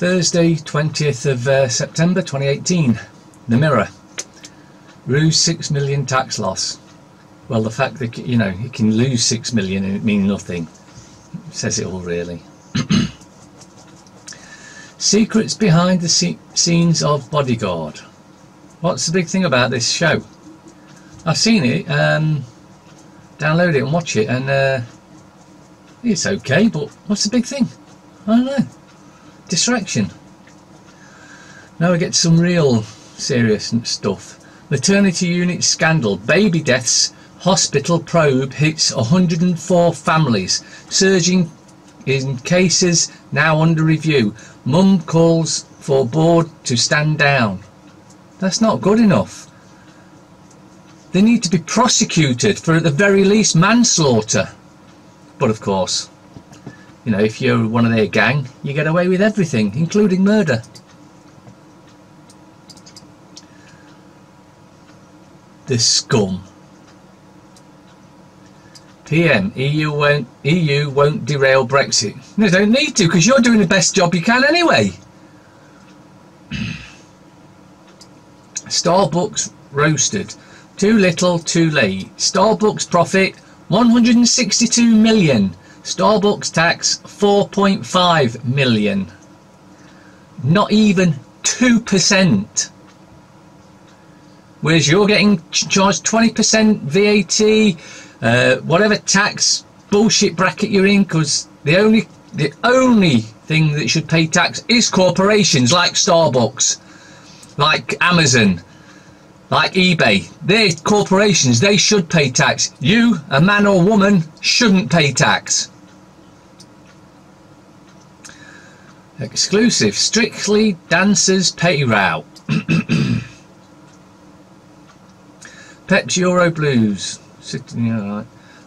Thursday, 20th of September 2018. The Mirror. Ruse 6 million tax loss. Well, the fact that, you know, you can lose 6 million and it means nothing says it all, really. Secrets behind the scenes of Bodyguard. What's the big thing about this show? I've seen it, download it and watch it, and it's okay, but what's the big thing? I don't know. Distraction. Now we get some real serious stuff. Maternity unit scandal. Baby deaths. Hospital probe hits 104 families. Surging in cases now under review. Mum calls for board to stand down. That's not good enough. They need to be prosecuted for, at the very least, manslaughter. But of course, you know, if you're one of their gang, you get away with everything, including murder. The scum. PM, EU won't derail Brexit. They don't need to, because you're doing the best job you can anyway. Starbucks roasted. Too little, too late. Starbucks profit 162 million. Starbucks tax 4.5 million. Not even 2%. Whereas you're getting charged 20% VAT, whatever tax bullshit bracket you're in, because the only thing that should pay tax is corporations like Starbucks, like Amazon, like eBay. They're corporations, they should pay tax. You, a man or woman, shouldn't pay tax. Exclusive. Strictly Dancers pay row. Pep's Euro Blues.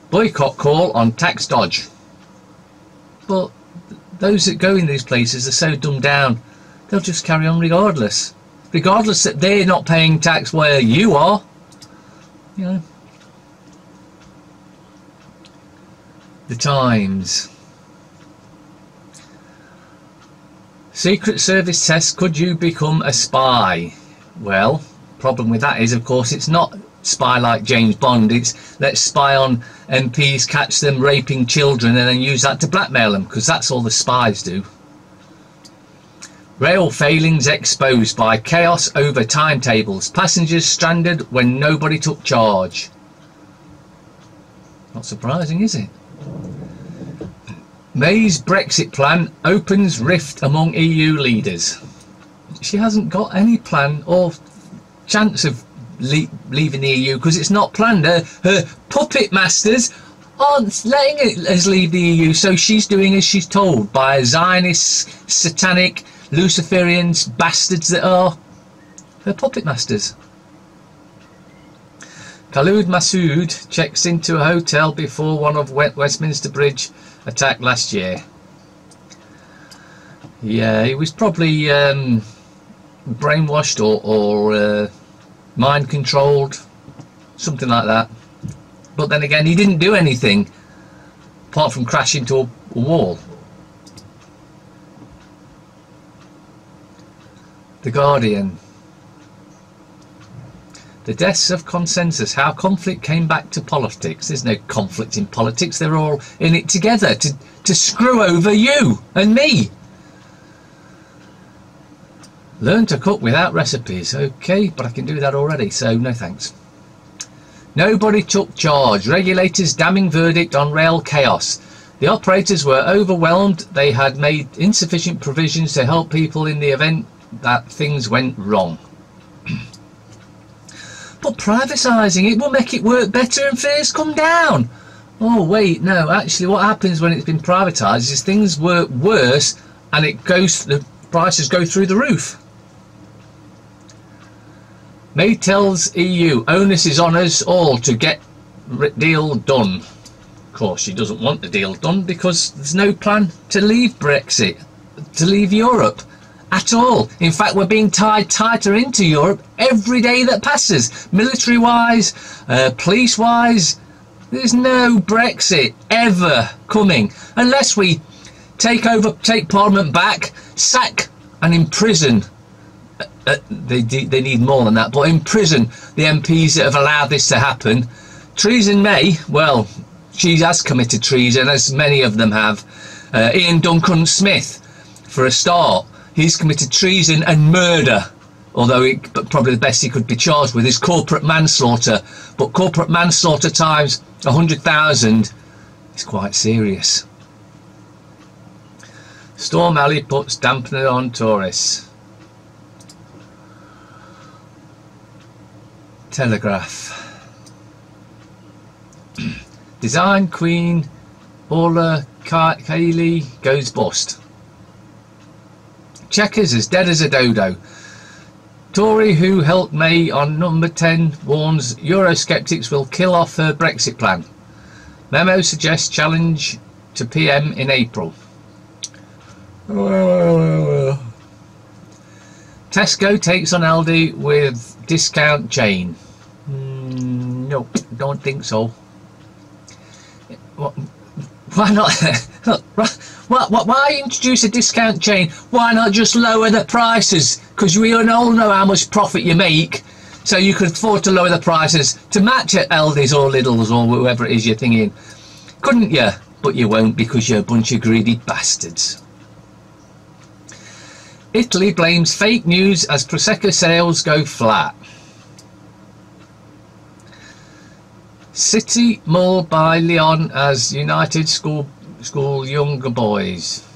Boycott call on tax dodge. But those that go in these places are so dumbed down, they'll just carry on regardless. Regardless that they're not paying tax where you are. You know. The Times. Secret Service tests, could you become a spy? Well, problem with that is, of course, it's not spy like James Bond. It's let's spy on MPs, catch them raping children and then use that to blackmail them, because that's all the spies do. Rail failings exposed by chaos over timetables. Passengers stranded when nobody took charge. Not surprising, is it? May's Brexit plan opens rift among EU leaders. She hasn't got any plan or chance of leaving the EU because it's not planned. Her puppet masters aren't letting us leave the EU, so she's doing as she's told by Zionists, satanic, Luciferians, bastards that are her puppet masters. Khalid Massoud checks into a hotel before one of Westminster Bridge attack last year. Yeah, he was probably brainwashed or mind controlled, something like that. But then again, he didn't do anything apart from crash into a wall. The Guardian. The deaths of consensus, how conflict came back to politics. There's no conflict in politics, they're all in it together to screw over you and me. Learn to cook without recipes. Okay, but I can do that already, so no thanks. Nobody took charge. Regulators damning verdict on rail chaos. The operators were overwhelmed. They had made insufficient provisions to help people in the event that things went wrong. But privatising it will make it work better and fares come down. Oh wait, no, actually what happens when it's been privatised is things work worse and the prices go through the roof. May tells EU onus is on us all to get deal done. Of course she doesn't want the deal done because there's no plan to leave Brexit, to leave Europe at all. In fact, we're being tied tighter into Europe every day that passes. Military wise, police wise, there's no Brexit ever coming unless we take Parliament back, sack and imprison, they need more than that, but imprison the MPs that have allowed this to happen. Theresa May, well, she has committed treason, as many of them have. Ian Duncan Smith, for a start, he's committed treason and murder, although probably the best he could be charged with is corporate manslaughter, but corporate manslaughter times 100,000 is quite serious. Storm Alley puts dampener on tourists. Telegraph. Design Queen Paula Cayley goes bust. Chequers as dead as a dodo. Tory who helped May on number 10 warns Eurosceptics will kill off her Brexit plan. Memo suggests challenge to PM in April. Tesco takes on Aldi with discount chain. Nope, don't think so. Why not? Why introduce a discount chain? Why not just lower the prices? Because we all know how much profit you make, so you could afford to lower the prices to match at Aldi's or Lidl's or whoever it is you're thinking. Couldn't you? But you won't, because you're a bunch of greedy bastards. Italy blames fake news as Prosecco sales go flat. City mauled by Lyon as United school younger boys.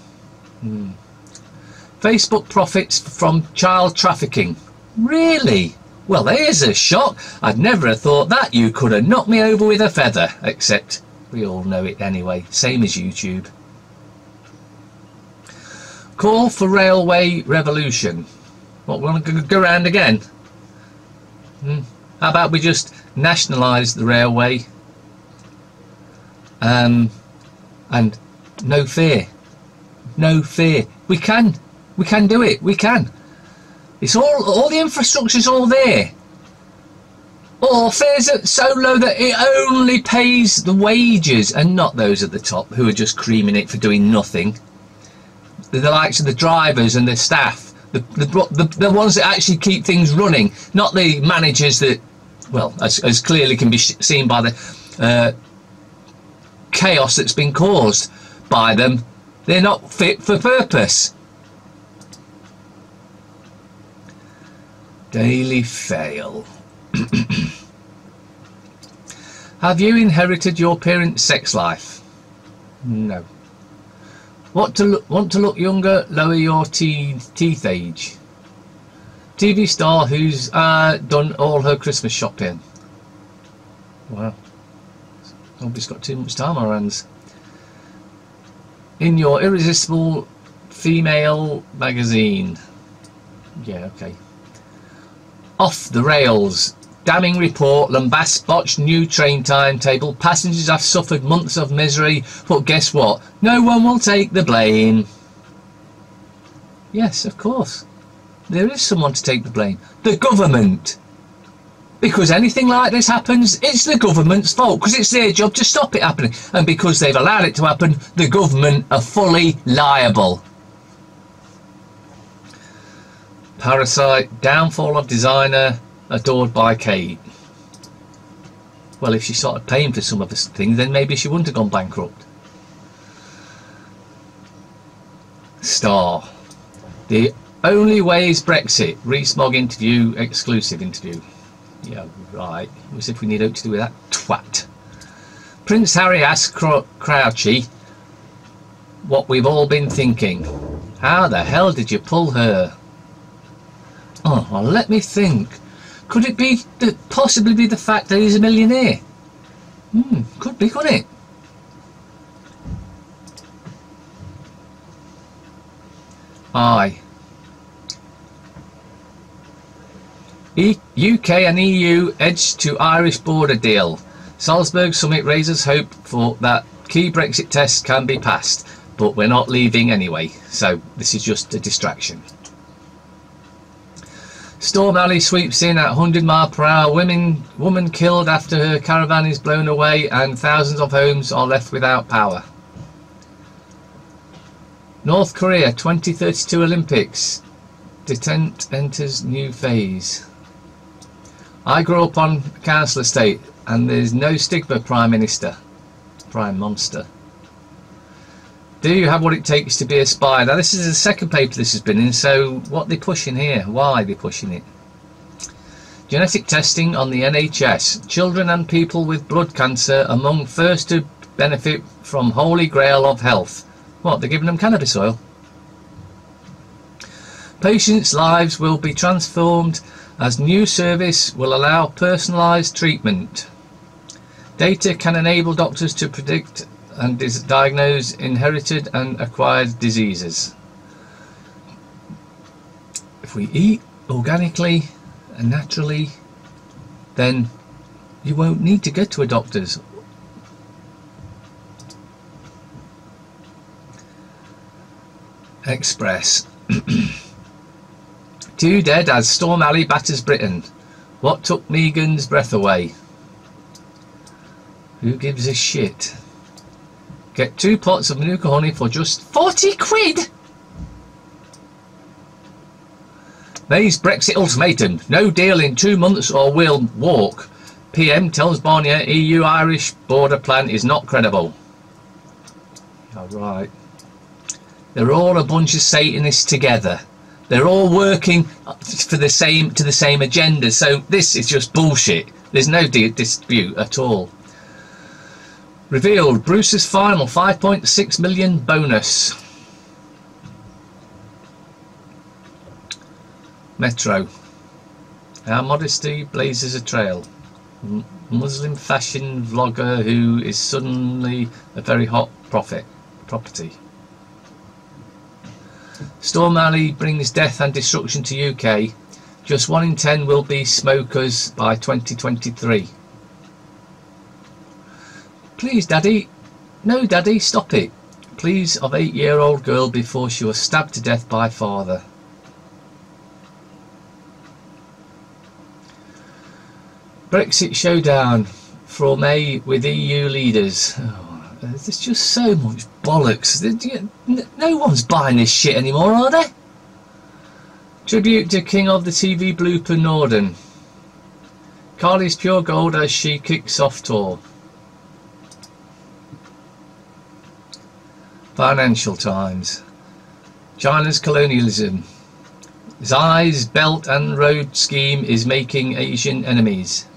Facebook profits from child trafficking. Really? Well, there's a shock. I'd never have thought that. You could have knocked me over with a feather. Except we all know it anyway. Same as YouTube. Call for railway revolution. What, we're going to go round again? How about we just nationalise the railway? And no fear. No fear. We can do it. We can. It's all the infrastructure's all there. Or fares are so low that it only pays the wages and not those at the top who are just creaming it for doing nothing. The likes of the drivers and the staff, the ones that actually keep things running, not the managers that, well, as clearly can be seen by the chaos that's been caused by them. They're not fit for purpose. Daily fail. Have you inherited your parents' sex life? No. Want to look younger? Lower your teeth age. TV star who's done all her Christmas shopping. Wow. Nobody's got too much time on our hands. In your irresistible female magazine. Yeah, okay. Off the rails. Damning report, Lambast botched new train timetable. Passengers have suffered months of misery, but guess what? No one will take the blame. Yes, of course. There is someone to take the blame. The government. Because anything like this happens, it's the government's fault, because it's their job to stop it happening. And because they've allowed it to happen, the government are fully liable. Parasite, downfall of designer, adored by Kate. Well, if she started paying for some of the things, then maybe she wouldn't have gone bankrupt. Star. The only way is Brexit. Rees-Mogg interview, exclusive interview. Yeah, right. As if we need out to do with that twat. Prince Harry asks Crouchy what we've all been thinking. How the hell did you pull her? Oh, well, let me think. Could it be possibly be the fact that he's a millionaire? Could be, couldn't it? Aye. UK and EU edge to Irish border deal. Salzburg summit raises hope for that key Brexit tests can be passed, but we're not leaving anyway, so this is just a distraction. Storm Alley sweeps in at 100 mph. Woman killed after her caravan is blown away and thousands of homes are left without power. North Korea 2032 Olympics. Detent enters new phase. I grew up on a council estate and there's no stigma Prime Minister. Prime Monster. Do you have what it takes to be a spy? Now this is the second paper this has been in, so what they're pushing here, why they're pushing it. Genetic testing on the NHS. Children and people with blood cancer among first to benefit from holy grail of health. What, they're giving them cannabis oil? Patients' lives will be transformed as new service will allow personalised treatment. Data can enable doctors to predict and diagnose inherited and acquired diseases. If we eat organically and naturally, then you won't need to go to a doctor's. Express. 2 dead as Storm Alley batters Britain. What took Megan's breath away? Who gives a shit? Get 2 pots of Manuka honey for just 40 quid! May's Brexit ultimatum. No deal in 2 months or we'll walk. PM tells Barnier EU-Irish border plan is not credible. Alright. They're all a bunch of Satanists together. They're all working for the same agenda. So this is just bullshit. There's no dispute at all. Revealed Bruce's final 5.6 million bonus. Metro. Our modesty blazes a trail. Muslim fashion vlogger who is suddenly a very hot property. Storm Alley brings death and destruction to UK. Just 1 in 10 will be smokers by 2023. Please, Daddy. No, Daddy, stop it. Pleas of 8-year-old girl before she was stabbed to death by father. Brexit showdown for May with EU leaders. Oh, there's just so much bollocks. No one's buying this shit anymore, are they? Tribute to King of the TV blooper Norden. Carly's pure gold as she kicks off tour. Financial Times. China's colonialism. Xi's Belt and Road scheme is making Asian enemies.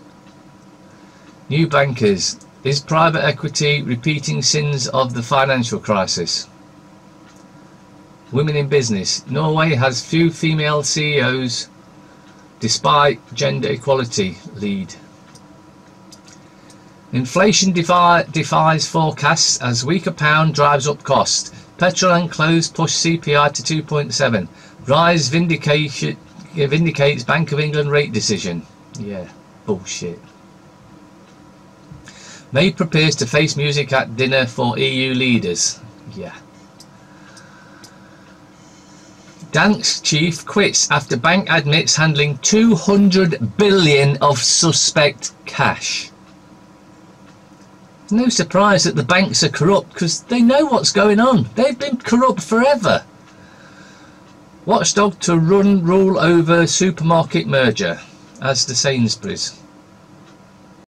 New bankers. Is private equity repeating sins of the financial crisis? Women in business. Norway has few female CEOs despite gender equality lead. Inflation defies forecasts as weaker pound drives up cost. Petrol and clothes push CPI to 2.7. Rise vindicates Bank of England rate decision. Yeah, bullshit. May prepares to face music at dinner for EU leaders. Yeah. Dansk chief quits after bank admits handling 200 billion of suspect cash. No surprise that the banks are corrupt because they know what's going on. They've been corrupt forever. Watchdog to rule over supermarket merger as the Sainsbury's.